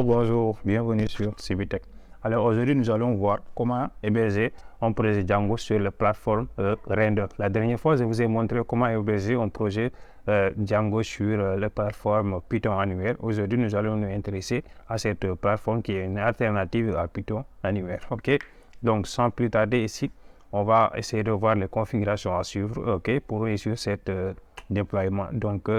Bonjour, bienvenue sur Civitech. Alors aujourd'hui, nous allons voir comment héberger un projet Django sur la plateforme Render. La dernière fois, je vous ai montré comment héberger un projet Django sur la plateforme Python Anywhere. Aujourd'hui, nous allons nous intéresser à cette plateforme qui est une alternative à Python Anywhere. Ok, donc sans plus tarder ici, on va essayer de voir les configurations à suivre, ok, pour réussir cet déploiement. Donc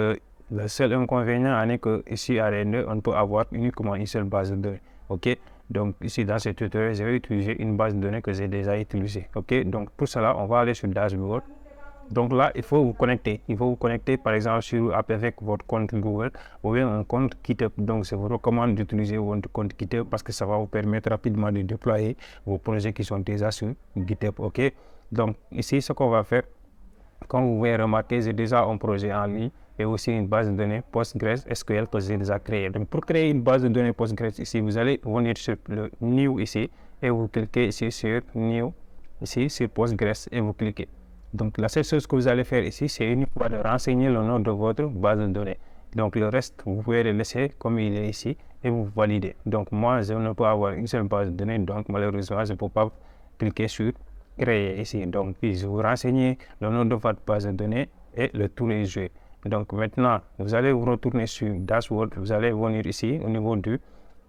le seul inconvénient est que ici à Render, on peut avoir uniquement une seule base de données. Ok, donc ici dans ce tutoriel, je vais utiliser une base de données que j'ai déjà utilisée. Ok, donc pour cela, on va aller sur Dashboard. Donc là, il faut vous connecter. Il faut vous connecter par exemple avec votre compte Google ou bien un compte GitHub. Donc je vous recommande d'utiliser votre compte GitHub parce que ça va vous permettre rapidement de déployer vos projets qui sont déjà sur GitHub. Ok, donc ici, ce qu'on va faire, comme vous pouvez remarquer, j'ai déjà un projet en ligne et aussi une base de données PostgreSQL que j'ai déjà créée. Donc pour créer une base de données Postgres ici, vous allez venir sur le New ici et vous cliquez ici sur New, ici sur Postgres et vous cliquez. Donc la seule chose que vous allez faire ici, c'est uniquement de renseigner le nom de votre base de données. Donc le reste, vous pouvez le laisser comme il est ici et vous validez. Donc moi, je ne peux avoir une seule base de données, donc malheureusement, je ne peux pas cliquer sur créer ici. Donc puis vous renseignez le nom de votre base de données et le tour est joué. Donc maintenant, vous allez vous retourner sur Dashboard, vous allez venir ici au niveau du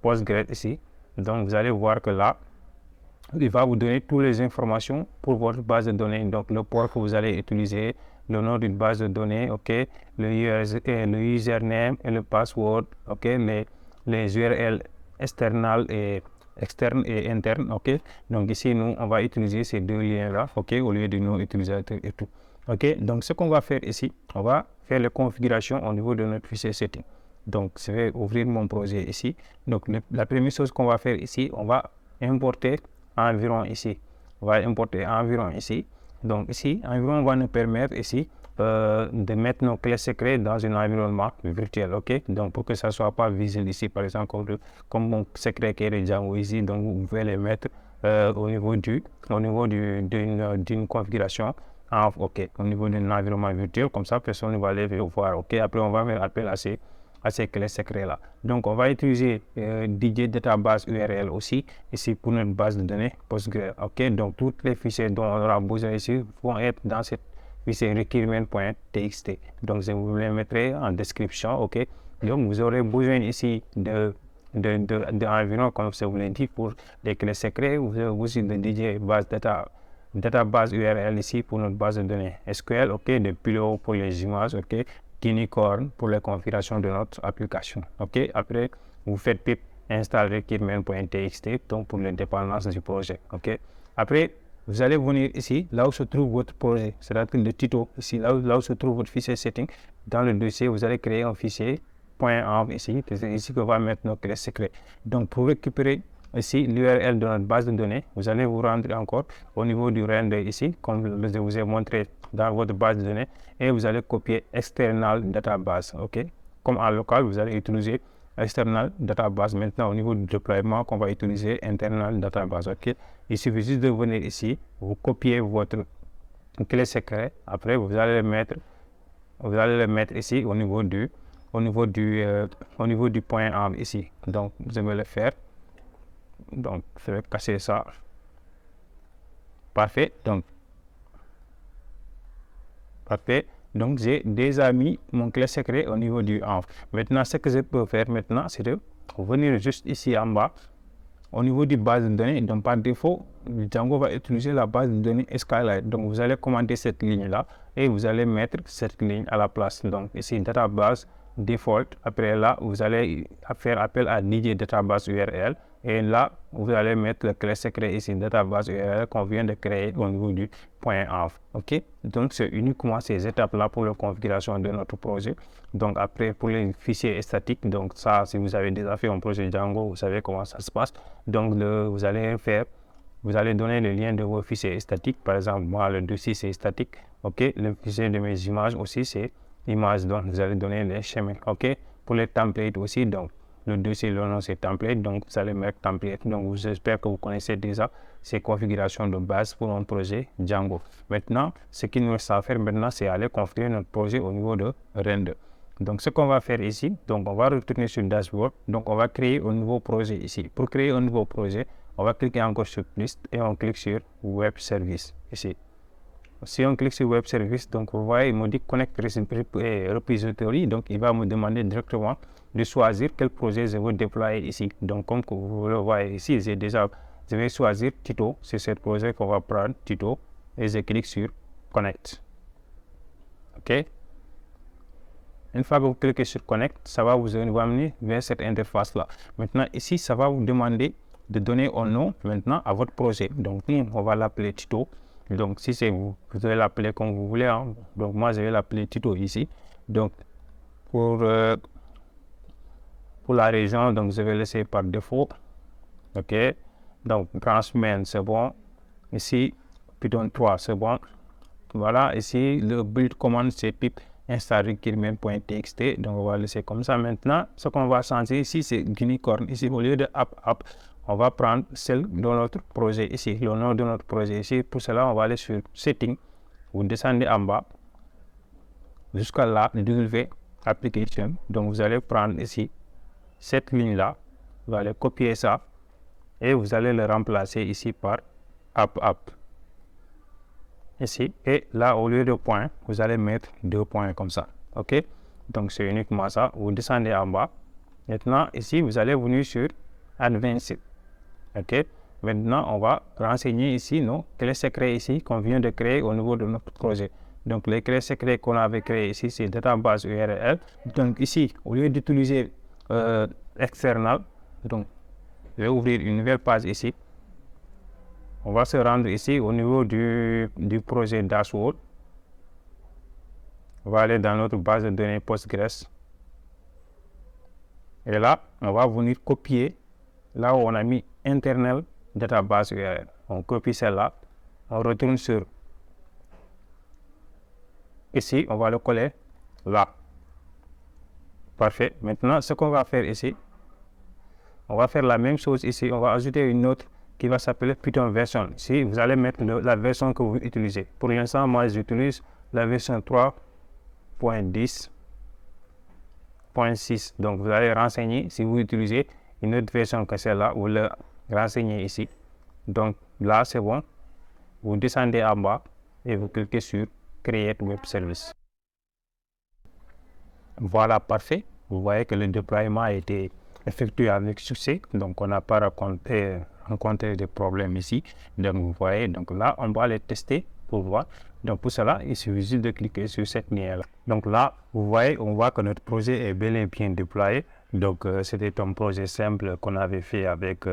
Postgres ici. Donc vous allez voir que là, il va vous donner toutes les informations pour votre base de données. Donc le port que vous allez utiliser, le nom d'une base de données, ok, le username et le password, ok, les URL externes et internes, ok. Donc ici, nous, on va utiliser ces deux liens-là, ok, au lieu de nos utilisateurs et tout. Ok, donc ce qu'on va faire ici, on va faire les configurations au niveau de notre fichier setting. Donc, je vais ouvrir mon projet ici. Donc, la première chose qu'on va faire ici, on va importer environ ici. On va importer environ ici. Donc, ici, environ va nous permettre ici de mettre nos clés secrètes dans un environnement virtuel. Ok, donc pour que ça ne soit pas visible ici, par exemple, comme mon secret qui est déjà ici, donc vous pouvez les mettre au niveau d'une configuration. Ok, au niveau d'un environnement virtuel, comme ça, personne ne va les voir. Ok, après, on va faire appel à ces clés secrètes là. Donc, on va utiliser DJ Database URL aussi, ici pour notre base de données Postgres. Ok, donc, tous les fichiers dont on aura besoin ici vont être dans cette fichier requirement.txt. Donc, je vous les mettrai en description. Ok, donc, vous aurez besoin ici d'environ, comme je vous l'ai dit, pour les clés secrètes, vous avez aussi de DJ database URL ici pour notre base de données SQL, ok, de Pillow pour les images, ok, Unicorn pour la configuration de notre application, ok. Après, vous faites pip install requirement.txt, donc pour les dépendances du projet, ok. Après, vous allez venir ici, là où se trouve votre projet, c'est-à-dire le titre, ici, là où se trouve votre fichier setting. Dans le dossier, vous allez créer un fichier .env ici, c'est ici qu'on va mettre nos clés secrètes. Donc, pour récupérer ici l'URL de notre base de données, vous allez vous rendre encore au niveau du render ici, comme je vous ai montré dans votre base de données, et vous allez copier external database, ok. Comme en local, vous allez utiliser external database. Maintenant, au niveau du déploiement, qu'on va utiliser internal database, ok. Il suffit juste de venir ici, vous copiez votre clé secret, après vous allez le mettre ici au niveau du point env ici. Donc, je vais le faire. Donc, je vais casser ça. Parfait. Donc, parfait. Donc, j'ai déjà mis mon clé secret au niveau du env. Maintenant, ce que je peux faire maintenant, c'est de venir juste ici en bas, au niveau du base de données. Donc, par défaut, Django va utiliser la base de données Skylight. Donc, vous allez commander cette ligne-là et vous allez mettre cette ligne à la place. Donc, ici, database default. Après là, vous allez faire appel à DJ database URL. Et là, vous allez mettre le clé secret ici, database URL qu'on vient de créer au niveau du point env. Ok, donc c'est uniquement ces étapes-là pour la configuration de notre projet. Donc après, pour les fichiers statiques, donc ça, si vous avez déjà fait un projet Django, vous savez comment ça se passe. Donc vous allez donner le lien de vos fichiers statiques. Par exemple, moi, le dossier c'est statique. Ok, le fichier de mes images aussi c'est image. Donc vous allez donner les chemins. Ok, pour les templates aussi, donc le dossier, le nom c'est template, donc vous allez mettre template. Donc j'espère que vous connaissez déjà ces configurations de base pour un projet Django. Maintenant, ce qu'il nous reste à faire maintenant, c'est aller configurer notre projet au niveau de Render. Donc, ce qu'on va faire ici, donc on va retourner sur le dashboard. Donc, on va créer un nouveau projet ici. Pour créer un nouveau projet, on va cliquer encore sur plus et on clique sur Web Service ici. Si on clique sur Web Service, donc vous voyez, il me dit Connect Repository. Donc, il va me demander directement de choisir quel projet je veux déployer ici. Donc, comme vous le voyez ici, je vais choisir Tito. C'est ce projet qu'on va prendre, Tito. Et je clique sur Connect. OK. Une fois que vous cliquez sur Connect, ça va vous amener vers cette interface-là. Maintenant, ici, ça va vous demander de donner un nom maintenant à votre projet. Donc, on va l'appeler Tito. Donc, si c'est vous, vous allez l'appeler comme vous voulez. Hein. Donc, moi, je vais l'appeler Tito ici. Donc, pour la région, donc je vais laisser par défaut. OK. Donc, branch main, c'est bon. Ici, Python 3, c'est bon. Voilà. Ici, le build command, c'est pip install requirement.txt. Donc, on va laisser comme ça. Maintenant, ce qu'on va changer ici, c'est unicorn. Ici, au lieu de app, on va prendre celle de notre projet ici, le nom de notre projet ici. Pour cela, on va aller sur Setting. Vous descendez en bas jusqu'à là, W Application. Donc, vous allez prendre ici cette ligne-là. Vous allez copier ça et vous allez le remplacer ici par app. Ici. Et là, au lieu de points, vous allez mettre 2 points comme ça. OK? Donc, c'est uniquement ça. Vous descendez en bas. Maintenant, ici, vous allez venir sur Advanced. OK. Maintenant, on va renseigner ici nos clés secrets ici qu'on vient de créer au niveau de notre projet. Donc, les clés secrets qu'on avait créées ici, c'est database URL. Donc, ici, au lieu d'utiliser external, donc, je vais ouvrir une nouvelle page ici. On va se rendre ici au niveau du projet dashboard. On va aller dans notre base de données Postgres. Et là, on va venir copier là où on a mis internal database URL. On copie celle-là. On retourne sur ici. On va le coller là. Parfait. Maintenant, ce qu'on va faire ici, on va faire la même chose ici. On va ajouter une autre qui va s'appeler Python version. Ici, vous allez mettre la version que vous utilisez. Pour l'instant, moi, j'utilise la version 3.10.6. Donc, vous allez renseigner si vous utilisez une autre version que celle-là, vous le renseignez ici. Donc, là, c'est bon. Vous descendez en bas et vous cliquez sur Create Web Service. Voilà, parfait. Vous voyez que le déploiement a été effectué avec succès. Donc, on n'a pas rencontré des problèmes ici. Donc, vous voyez, donc là, on va les tester pour voir. Donc, pour cela, il suffit juste de cliquer sur cette ligne-là. Donc là, vous voyez, on voit que notre projet est bel et bien déployé. Donc, c'était un projet simple qu'on avait fait avec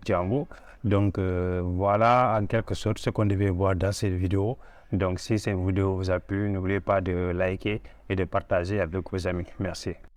Django. Donc, voilà en quelque sorte ce qu'on devait voir dans cette vidéo. Donc, si cette vidéo vous a plu, n'oubliez pas de liker et de partager avec vos amis. Merci.